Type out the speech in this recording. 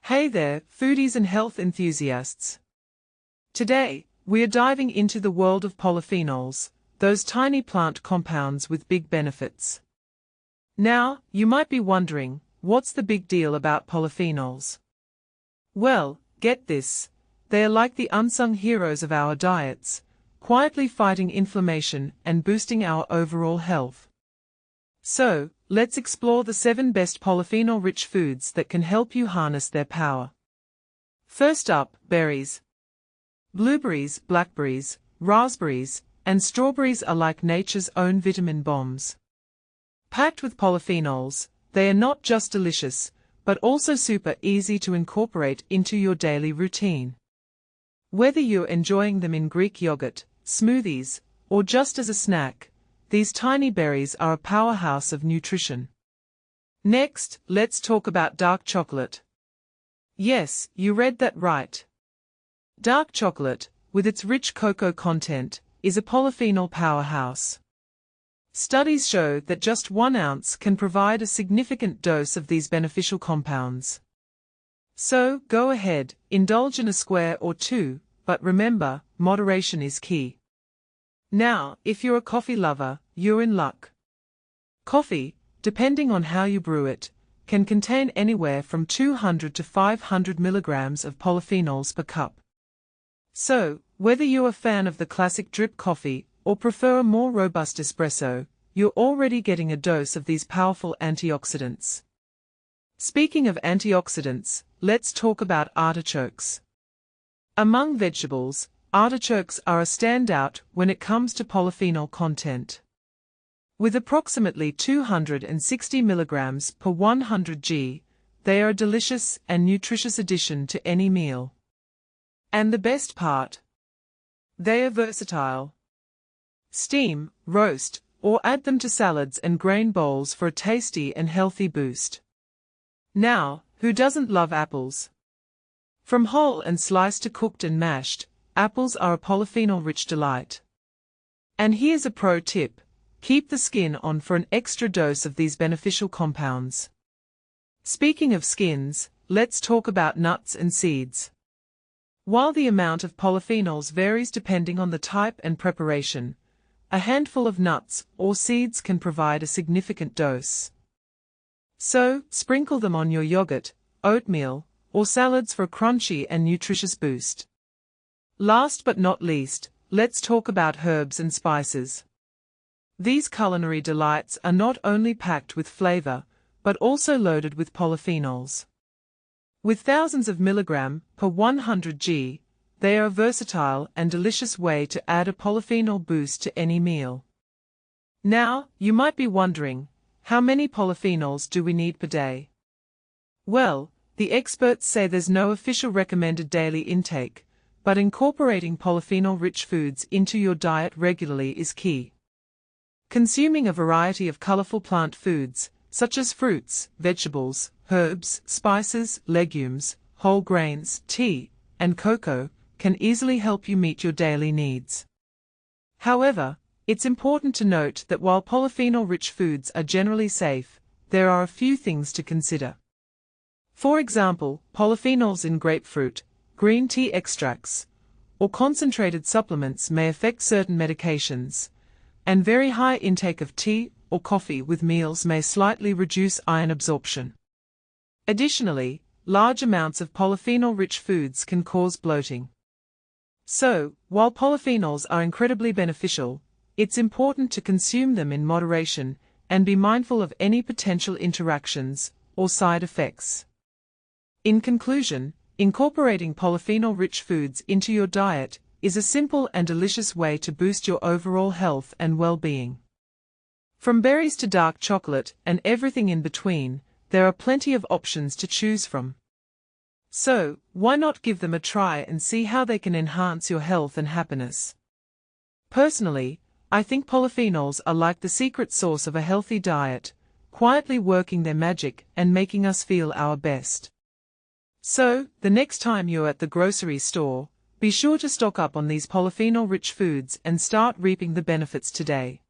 Hey there, foodies and health enthusiasts. Today, we are diving into the world of polyphenols, those tiny plant compounds with big benefits. Now, you might be wondering, what's the big deal about polyphenols? Well, get this. They are like the unsung heroes of our diets, quietly fighting inflammation and boosting our overall health. So, let's explore the 7 best polyphenol-rich foods that can help you harness their power. First up, berries. Blueberries, blackberries, raspberries, and strawberries are like nature's own vitamin bombs. Packed with polyphenols, they are not just delicious, but also super easy to incorporate into your daily routine. Whether you're enjoying them in Greek yogurt, smoothies, or just as a snack, these tiny berries are a powerhouse of nutrition. Next, let's talk about dark chocolate. Yes, you read that right. Dark chocolate, with its rich cocoa content, is a polyphenol powerhouse. Studies show that just 1 ounce can provide a significant dose of these beneficial compounds. So, go ahead, indulge in a square or 2, but remember, moderation is key. Now, if you're a coffee lover, you're in luck. Coffee, depending on how you brew it, can contain anywhere from 200 to 500 milligrams of polyphenols per cup. So, whether you're a fan of the classic drip coffee or prefer a more robust espresso, you're already getting a dose of these powerful antioxidants. Speaking of antioxidants, let's talk about artichokes. Among vegetables, artichokes are a standout when it comes to polyphenol content. With approximately 260 milligrams per 100 g, they are a delicious and nutritious addition to any meal. And the best part? They are versatile. Steam, roast, or add them to salads and grain bowls for a tasty and healthy boost. Now, who doesn't love apples? From whole and sliced to cooked and mashed, apples are a polyphenol-rich delight. And here's a pro tip: keep the skin on for an extra dose of these beneficial compounds. Speaking of skins, let's talk about nuts and seeds. While the amount of polyphenols varies depending on the type and preparation, a handful of nuts or seeds can provide a significant dose. So, sprinkle them on your yogurt, oatmeal, or salads for a crunchy and nutritious boost. Last but not least, let's talk about herbs and spices. These culinary delights are not only packed with flavor, but also loaded with polyphenols. With thousands of milligrams per 100 g, they are a versatile and delicious way to add a polyphenol boost to any meal. Now, you might be wondering, how many polyphenols do we need per day? Well, the experts say there's no official recommended daily intake, but incorporating polyphenol-rich foods into your diet regularly is key. Consuming a variety of colorful plant foods, such as fruits, vegetables, herbs, spices, legumes, whole grains, tea, and cocoa, can easily help you meet your daily needs. However, it's important to note that while polyphenol-rich foods are generally safe, there are a few things to consider. For example, polyphenols in grapefruit, green tea extracts, or concentrated supplements may affect certain medications, and very high intake of tea or coffee with meals may slightly reduce iron absorption. Additionally, large amounts of polyphenol-rich foods can cause bloating. So, while polyphenols are incredibly beneficial, it's important to consume them in moderation and be mindful of any potential interactions or side effects. In conclusion, incorporating polyphenol-rich foods into your diet is a simple and delicious way to boost your overall health and well-being. From berries to dark chocolate and everything in between, there are plenty of options to choose from. So, why not give them a try and see how they can enhance your health and happiness? Personally, I think polyphenols are like the secret sauce of a healthy diet, quietly working their magic and making us feel our best. So, the next time you're at the grocery store, be sure to stock up on these polyphenol-rich foods and start reaping the benefits today.